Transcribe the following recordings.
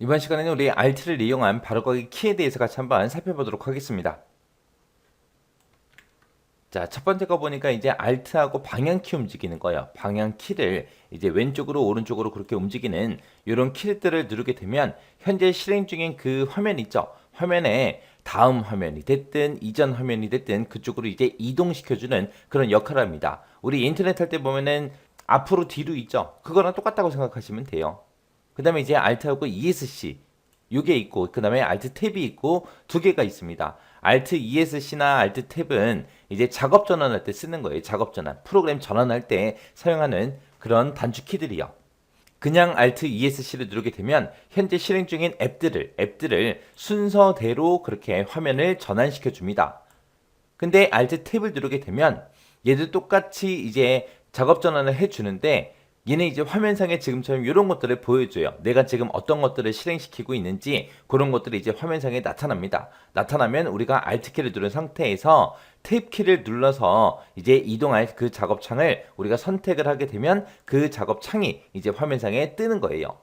이번 시간에는 우리 Alt를 이용한 바로가기 키에 대해서 같이 한번 살펴보도록 하겠습니다. 자, 첫 번째 거 보니까 이제 Alt하고 방향키 움직이는 거예요. 방향키를 이제 왼쪽으로 오른쪽으로 그렇게 움직이는 이런 키들을 누르게 되면 현재 실행 중인 그 화면 있죠? 화면에 다음 화면이 됐든 이전 화면이 됐든 그쪽으로 이제 이동시켜주는 그런 역할을 합니다. 우리 인터넷 할 때 보면은 앞으로 뒤로 있죠? 그거랑 똑같다고 생각하시면 돼요. 그 다음에 이제 Alt하고 ESC 요게 있고 그 다음에 Alt 탭이 있고 두 개가 있습니다. Alt ESC나 Alt 탭은 이제 작업 전환할 때 쓰는 거예요. 작업 전환, 프로그램 전환할 때 사용하는 그런 단축 키들이요. 그냥 Alt ESC를 누르게 되면 현재 실행 중인 앱들을 순서대로 그렇게 화면을 전환시켜 줍니다. 근데 Alt 탭을 누르게 되면 얘도 똑같이 이제 작업 전환을 해주는데 얘는 이제 화면상에 지금처럼 이런 것들을 보여줘요. 내가 지금 어떤 것들을 실행시키고 있는지 그런 것들이 이제 화면상에 나타납니다. 나타나면 우리가 Alt키를 누른 상태에서 탭키를 눌러서 이제 이동할 그 작업창을 우리가 선택을 하게 되면 그 작업창이 이제 화면상에 뜨는 거예요.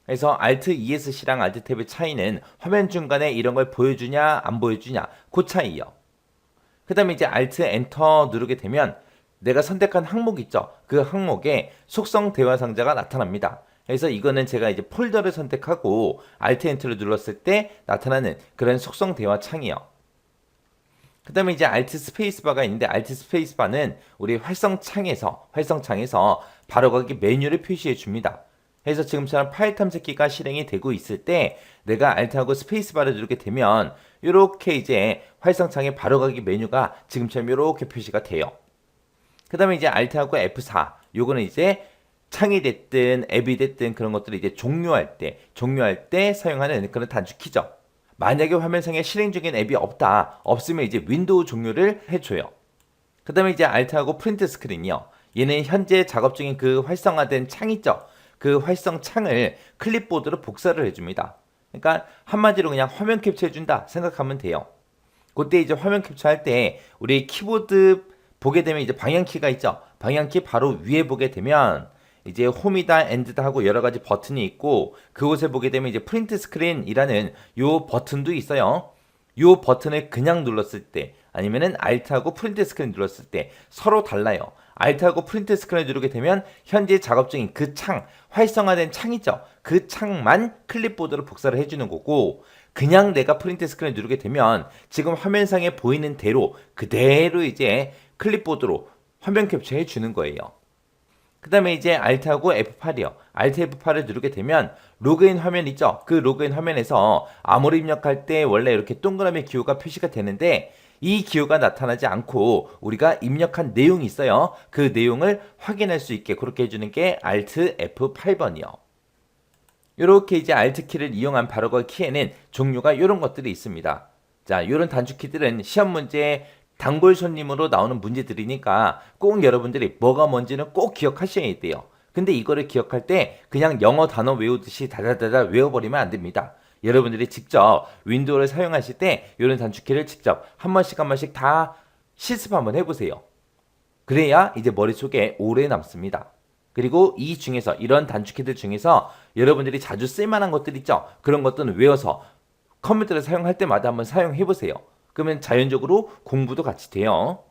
그래서 Alt ESC랑 Alt 탭의 차이는 화면 중간에 이런 걸 보여주냐 안 보여주냐 그 차이요. 그 다음에 이제 Alt 엔터 누르게 되면 내가 선택한 항목 있죠? 그 항목에 속성 대화 상자가 나타납니다. 그래서 이거는 제가 이제 폴더를 선택하고 Alt 엔터를 눌렀을 때 나타나는 그런 속성 대화 창이요. 그 다음에 이제 Alt 스페이스바가 있는데 Alt 스페이스바는 우리 활성창에서 바로가기 메뉴를 표시해 줍니다. 그래서 지금처럼 파일 탐색기가 실행이 되고 있을 때 내가 Alt하고 스페이스바를 누르게 되면 이렇게 이제 활성창에 바로가기 메뉴가 지금처럼 이렇게 표시가 돼요. 그 다음에 이제 Alt하고 F4 요거는 이제 창이 됐든 앱이 됐든 그런 것들을 이제 종료할 때 사용하는 그런 단축키죠. 만약에 화면상에 실행 중인 앱이 없으면 이제 윈도우 종료를 해줘요. 그 다음에 이제 Alt하고 프린트 스크린이요. 얘는 현재 작업 중인 그 활성화된 창 있죠. 그 활성 창을 클립보드로 복사를 해줍니다. 그러니까 한마디로 그냥 화면 캡처해준다 생각하면 돼요. 그때 이제 화면 캡처할 때 우리 키보드 보게 되면 이제 방향키가 있죠. 방향키 바로 위에 보게 되면 이제 홈이다 엔드다 하고 여러 가지 버튼이 있고 그곳에 보게 되면 이제 프린트 스크린이라는 요 버튼도 있어요. 요 버튼을 그냥 눌렀을 때 아니면은 Alt하고 프린트 스크린 눌렀을 때 서로 달라요. Alt하고 프린트 스크린을 누르게 되면 현재 작업 중인 그 창, 활성화된 창 있죠. 그 창만 클립보드로 복사를 해주는 거고 그냥 내가 프린트 스크린을 누르게 되면 지금 화면상에 보이는 대로 그대로 이제 클립보드로 화면 캡처해 주는 거예요. 그 다음에 이제 Alt하고 F8이요. Alt F8을 누르게 되면 로그인 화면 있죠? 그 로그인 화면에서 암호를 입력할 때 원래 이렇게 동그라미 기호가 표시가 되는데 이 기호가 나타나지 않고 우리가 입력한 내용이 있어요. 그 내용을 확인할 수 있게 그렇게 해주는 게 Alt F8번이요. 이렇게 이제 Alt키를 이용한 바로가기 키에는 종류가 이런 것들이 있습니다. 자, 이런 단축키들은 시험 문제 단골 손님으로 나오는 문제들이니까 꼭 여러분들이 뭐가 뭔지는 꼭 기억하셔야 돼요. 근데 이거를 기억할 때 그냥 영어 단어 외우듯이 다다다다 외워버리면 안 됩니다. 여러분들이 직접 윈도우를 사용하실 때 이런 단축키를 직접 한 번씩 다 실습 한번 해보세요. 그래야 이제 머릿속에 오래 남습니다. 그리고 이 중에서 이런 단축키들 중에서 여러분들이 자주 쓸만한 것들 있죠? 그런 것들은 외워서 컴퓨터를 사용할 때마다 한번 사용해 보세요. 그러면 자연적으로 공부도 같이 돼요.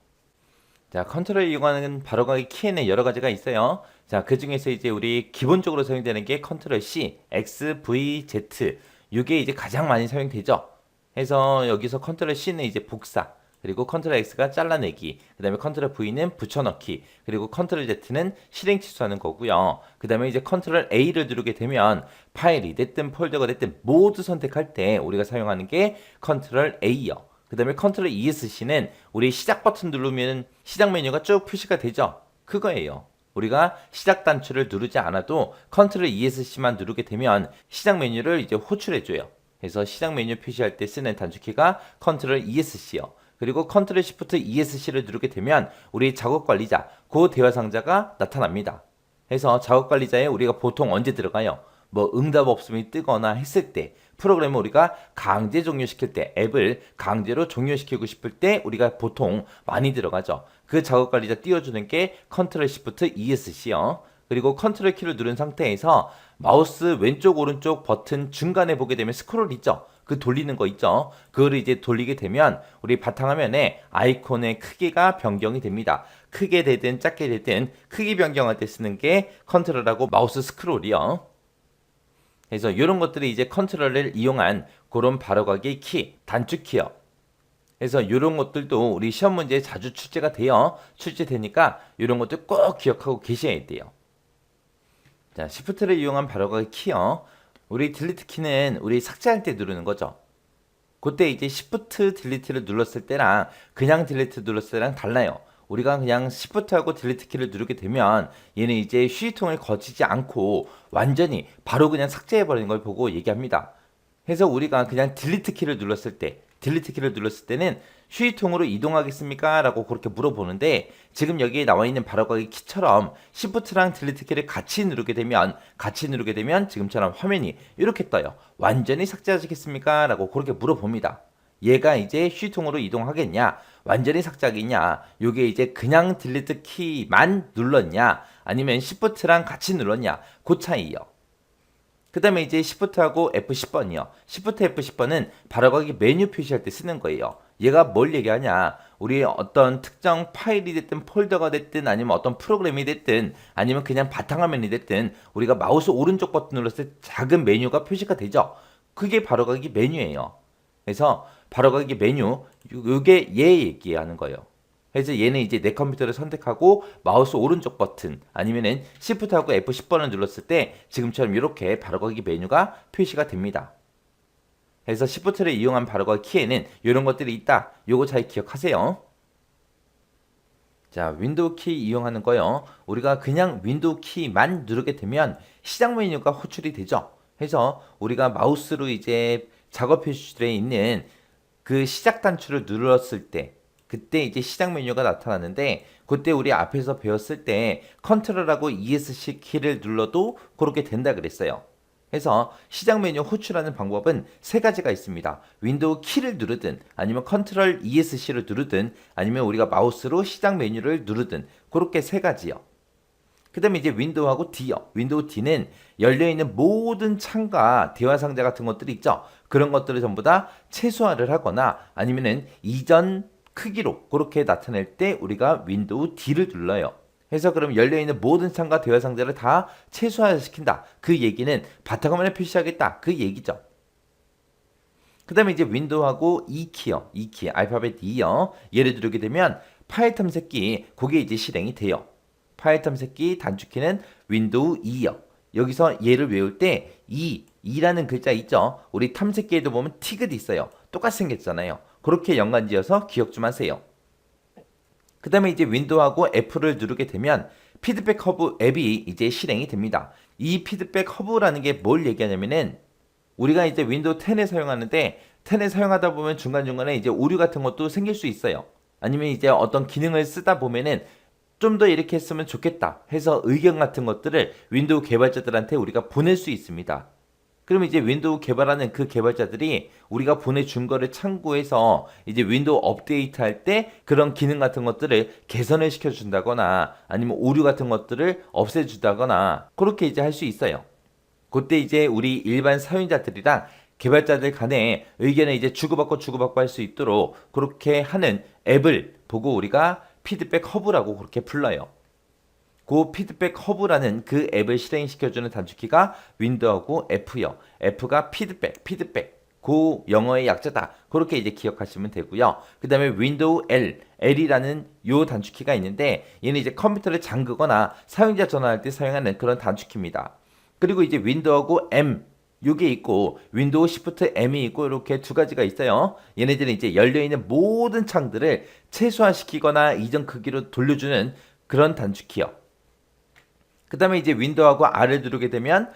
자, 컨트롤을 이용하는 바로가기 키에는 여러 가지가 있어요. 자, 그 중에서 이제 우리 기본적으로 사용되는 게 컨트롤 C, X, V, Z. 이게 이제 가장 많이 사용되죠. 그래서 여기서 컨트롤 C는 이제 복사, 그리고 컨트롤 X가 잘라내기, 그 다음에 컨트롤 V는 붙여넣기, 그리고 컨트롤 Z는 실행 취소하는 거고요. 그 다음에 이제 컨트롤 A를 누르게 되면 파일이 됐든 폴더가 됐든 모두 선택할 때 우리가 사용하는 게 컨트롤 A요. 그 다음에 컨트롤 ESC는 우리 시작 버튼 누르면 시작 메뉴가 쭉 표시가 되죠. 그거예요. 우리가 시작 단추를 누르지 않아도 컨트롤 ESC만 누르게 되면 시작 메뉴를 이제 호출해줘요. 그래서 시작 메뉴 표시할 때 쓰는 단축키가 컨트롤 ESC요. 그리고 컨트롤 시프트 ESC를 누르게 되면 우리 작업 관리자, 그 대화 상자가 나타납니다. 그래서 작업 관리자에 우리가 보통 언제 들어가요? 뭐 응답 없음이 뜨거나 했을 때, 프로그램을 우리가 강제 종료시킬 때, 앱을 강제로 종료시키고 싶을 때 우리가 보통 많이 들어가죠. 그 작업 관리자 띄워주는 게 컨트롤 시프트 ESC요. 그리고 컨트롤 키를 누른 상태에서 마우스 왼쪽 오른쪽 버튼 중간에 보게 되면 스크롤 있죠. 그 돌리는 거 있죠. 그거를 이제 돌리게 되면 우리 바탕화면에 아이콘의 크기가 변경이 됩니다. 크게 되든 작게 되든 크기 변경할 때 쓰는 게 컨트롤하고 마우스 스크롤이요. 그래서 이런 것들이 이제 컨트롤을 이용한 그런 바로가기 키, 단축키요. 그래서 이런 것들도 우리 시험 문제에 자주 출제되니까 이런 것들 꼭 기억하고 계셔야 돼요. 자, 시프트를 이용한 바로가기 키요. 우리 딜리트 키는 우리 삭제할 때 누르는 거죠. 그때 이제 시프트 딜리트를 눌렀을 때랑 그냥 딜리트 눌렀을 때랑 달라요. 우리가 그냥 시프트하고 딜리트 키를 누르게 되면 얘는 이제 휴지통을 거치지 않고 완전히 바로 그냥 삭제해버리는 걸 보고 얘기합니다. 그래서 우리가 그냥 딜리트 키를 눌렀을 때는 휴지통으로 이동하겠습니까? 라고 그렇게 물어보는데 지금 여기에 나와 있는 바로가기 키처럼 시프트랑 딜리트 키를 같이 누르게 되면 지금처럼 화면이 이렇게 떠요. 완전히 삭제하시겠습니까? 라고 그렇게 물어봅니다. 얘가 이제 휴지통으로 이동하겠냐? 완전히 삭제하겠냐? 요게 이제 그냥 딜리트 키만 눌렀냐? 아니면 시프트랑 같이 눌렀냐? 그 차이요. 그 다음에 이제 시프트하고 F10번이요. 시프트 F10번은 바로가기 메뉴 표시할 때 쓰는 거예요. 얘가 뭘 얘기하냐? 우리 어떤 특정 파일이 됐든 폴더가 됐든 아니면 어떤 프로그램이 됐든 아니면 그냥 바탕화면이 됐든 우리가 마우스 오른쪽 버튼 눌렀을 때 작은 메뉴가 표시가 되죠. 그게 바로가기 메뉴예요. 그래서 바로가기 메뉴, 요게 얘 얘기하는 거예요. 그래서 얘는 이제 내 컴퓨터를 선택하고 마우스 오른쪽 버튼 아니면은 Shift하고 F10번을 눌렀을 때 지금처럼 이렇게 바로가기 메뉴가 표시가 됩니다. 그래서 Shift를 이용한 바로가기 키에는 이런 것들이 있다. 요거 잘 기억하세요. 자, 윈도우 키 이용하는 거요. 우리가 그냥 윈도우 키만 누르게 되면 시작 메뉴가 호출이 되죠. 그래서 우리가 마우스로 이제 작업 표시줄에 있는 그 시작 단추를 눌렀을 때 그때 이제 시작 메뉴가 나타나는데 그때 우리 앞에서 배웠을 때 컨트롤하고 ESC 키를 눌러도 그렇게 된다 그랬어요. 그래서 시작 메뉴 호출하는 방법은 세 가지가 있습니다. 윈도우 키를 누르든 아니면 컨트롤 ESC를 누르든 아니면 우리가 마우스로 시작 메뉴를 누르든 그렇게 세 가지요. 그 다음에 이제 윈도우하고 D요. 윈도우 D는 열려있는 모든 창과 대화 상자 같은 것들이 있죠. 그런 것들을 전부 다 최소화를 하거나 아니면은 이전 크기로 그렇게 나타낼 때 우리가 윈도우 D를 눌러요. 그래서 그럼 열려있는 모든 창과 대화 상자를 다 최소화시킨다. 그 얘기는 바탕화면에 표시하겠다. 그 얘기죠. 그 다음에 이제 윈도우하고 E키요. E키, 알파벳 E요. 얘를 누르게 되면 파일 탐색기, 그게 이제 실행이 돼요. 파일 탐색기 단축키는 윈도우 E요. 여기서 얘를 외울 때 E라는 글자 있죠. 우리 탐색기에도 보면 티귿 있어요. 똑같이 생겼잖아요. 그렇게 연관지어서 기억 좀 하세요. 그 다음에 이제 윈도우하고 F를 누르게 되면 피드백 허브 앱이 이제 실행이 됩니다. 이 피드백 허브라는 게 뭘 얘기하냐면은 우리가 이제 윈도우 10에 사용하는데 10에 사용하다 보면 중간중간에 이제 오류 같은 것도 생길 수 있어요. 아니면 이제 어떤 기능을 쓰다 보면은 좀 더 이렇게 했으면 좋겠다 해서 의견 같은 것들을 윈도우 개발자들한테 우리가 보낼 수 있습니다. 그러면 이제 윈도우 개발하는 그 개발자들이 우리가 보내준 거를 참고해서 이제 윈도우 업데이트 할 때 그런 기능 같은 것들을 개선을 시켜준다거나 아니면 오류 같은 것들을 없애주다거나 그렇게 이제 할 수 있어요. 그때 이제 우리 일반 사용자들이랑 개발자들 간에 의견을 이제 주고받고 할 수 있도록 그렇게 하는 앱을 보고 우리가 피드백 허브라고 그렇게 불러요. 그 피드백 허브라는 그 앱을 실행시켜주는 단축키가 윈도우하고 F요. F가 피드백. 그 영어의 약자다. 그렇게 이제 기억하시면 되고요. 그 다음에 윈도우 L이라는 요 단축키가 있는데 얘는 이제 컴퓨터를 잠그거나 사용자 전화할 때 사용하는 그런 단축키입니다. 그리고 이제 윈도우하고 M 요게 있고 윈도우 시프트 M이 있고 이렇게 두 가지가 있어요. 얘네들은 이제 열려있는 모든 창들을 최소화시키거나 이전 크기로 돌려주는 그런 단축키요. 그 다음에 이제 윈도우하고 R을 누르게 되면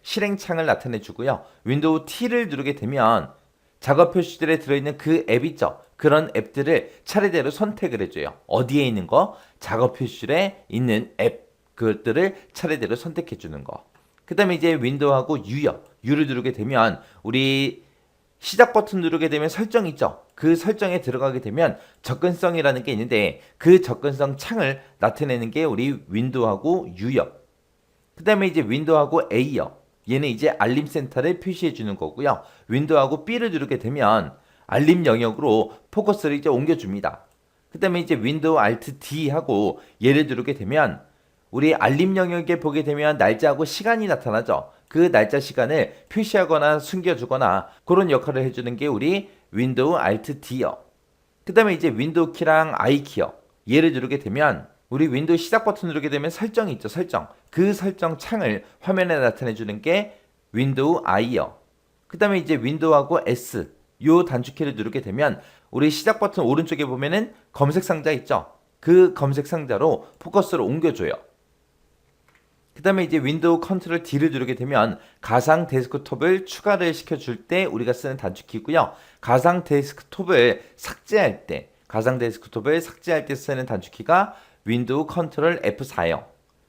실행창을 나타내 주고요. 윈도우 T를 누르게 되면 작업 표시들에 들어있는 그 앱 있죠. 그런 앱들을 차례대로 선택을 해줘요. 어디에 있는 거? 작업 표시줄에 있는 앱 그것들을 차례대로 선택해 주는 거. 그 다음에 이제 윈도우하고 U요. U를 누르게 되면 우리 시작 버튼 누르게 되면 설정 있죠. 그 설정에 들어가게 되면 접근성이라는 게 있는데 그 접근성 창을 나타내는 게 우리 윈도우하고 U요. 그 다음에 이제 윈도우하고 A요. 얘는 이제 알림 센터를 표시해 주는 거고요. 윈도우하고 B를 누르게 되면 알림 영역으로 포커스를 이제 옮겨줍니다. 그 다음에 이제 윈도우 Alt D 하고 얘를 누르게 되면 우리 알림 영역에 보게 되면 날짜하고 시간이 나타나죠. 그 날짜 시간을 표시하거나 숨겨주거나 그런 역할을 해주는 게 우리 윈도우 Alt D요. 그 다음에 이제 윈도우 키랑 I 키요. 얘를 누르게 되면 우리 윈도우 시작 버튼 누르게 되면 설정이 있죠. 설정. 그 설정 창을 화면에 나타내 주는 게 윈도우 I요. 그 다음에 이제 윈도우하고 S 요 단축키를 누르게 되면 우리 시작 버튼 오른쪽에 보면은 검색 상자 있죠. 그 검색 상자로 포커스를 옮겨줘요. 그 다음에 이제 윈도우 컨트롤 D를 누르게 되면 가상 데스크톱을 추가를 시켜줄 때 우리가 쓰는 단축키고요. 가상 데스크톱을 삭제할 때 쓰는 단축키가 윈도우 컨트롤 F4요.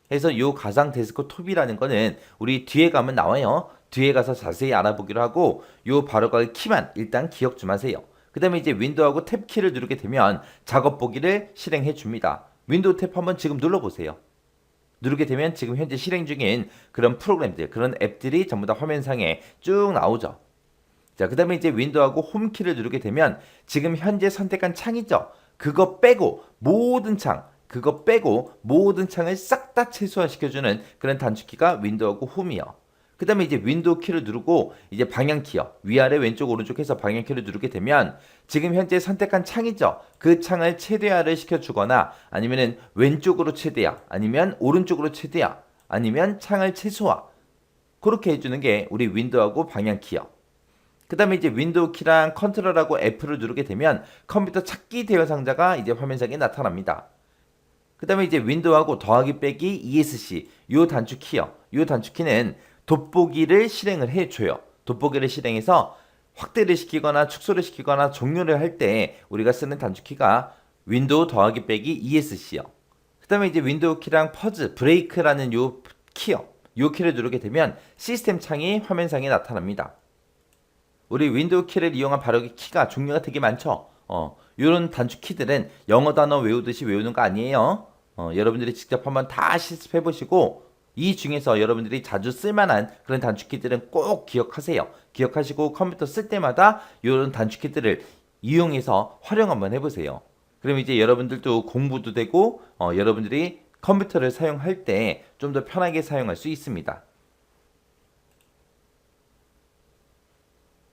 그래서 이 가상 데스크톱이라는 거는 우리 뒤에 가면 나와요. 뒤에 가서 자세히 알아보기로 하고 요 바로가기 키만 일단 기억 좀 하세요. 그 다음에 이제 윈도우하고 탭 키를 누르게 되면 작업 보기를 실행해 줍니다. 윈도우 탭 한번 지금 눌러보세요. 누르게 되면 지금 현재 실행 중인 그런 프로그램들, 그런 앱들이 전부 다 화면상에 쭉 나오죠. 자, 그 다음에 이제 윈도우하고 홈키를 누르게 되면 지금 현재 선택한 창이죠. 그거 빼고 모든 창을 싹 다 최소화시켜주는 그런 단축키가 윈도우하고 홈이요. 그 다음에 이제 윈도우 키를 누르고 이제 방향키요. 위아래 왼쪽 오른쪽 해서 방향키를 누르게 되면 지금 현재 선택한 창이죠. 그 창을 최대화를 시켜주거나 아니면은 왼쪽으로 최대화 아니면 오른쪽으로 최대화 아니면 창을 최소화 그렇게 해주는 게 우리 윈도우하고 방향키요. 그 다음에 이제 윈도우 키랑 컨트롤하고 F를 누르게 되면 컴퓨터 찾기 대여 상자가 이제 화면상에 나타납니다. 그 다음에 이제 윈도우하고 더하기 빼기 ESC 요 단축키요. 요 단축키는 돋보기를 실행을 해줘요. 돋보기를 실행해서 확대를 시키거나 축소를 시키거나 종료를 할 때 우리가 쓰는 단축키가 윈도우 더하기 빼기 ESC요. 그 다음에 이제 윈도우 키랑 퍼즈, 브레이크라는 요 키요. 요 키를 누르게 되면 시스템 창이 화면상에 나타납니다. 우리 윈도우 키를 이용한 바로기 키가 종류가 되게 많죠. 요런 단축 키들은 영어 단어 외우듯이 외우는 거 아니에요. 여러분들이 직접 한번 다 실습해 보시고 이 중에서 여러분들이 자주 쓸만한 그런 단축키들은 꼭 기억하세요. 기억하시고 컴퓨터 쓸 때마다 이런 단축키들을 이용해서 활용 한번 해보세요. 그럼 이제 여러분들도 공부도 되고 여러분들이 컴퓨터를 사용할 때 좀 더 편하게 사용할 수 있습니다.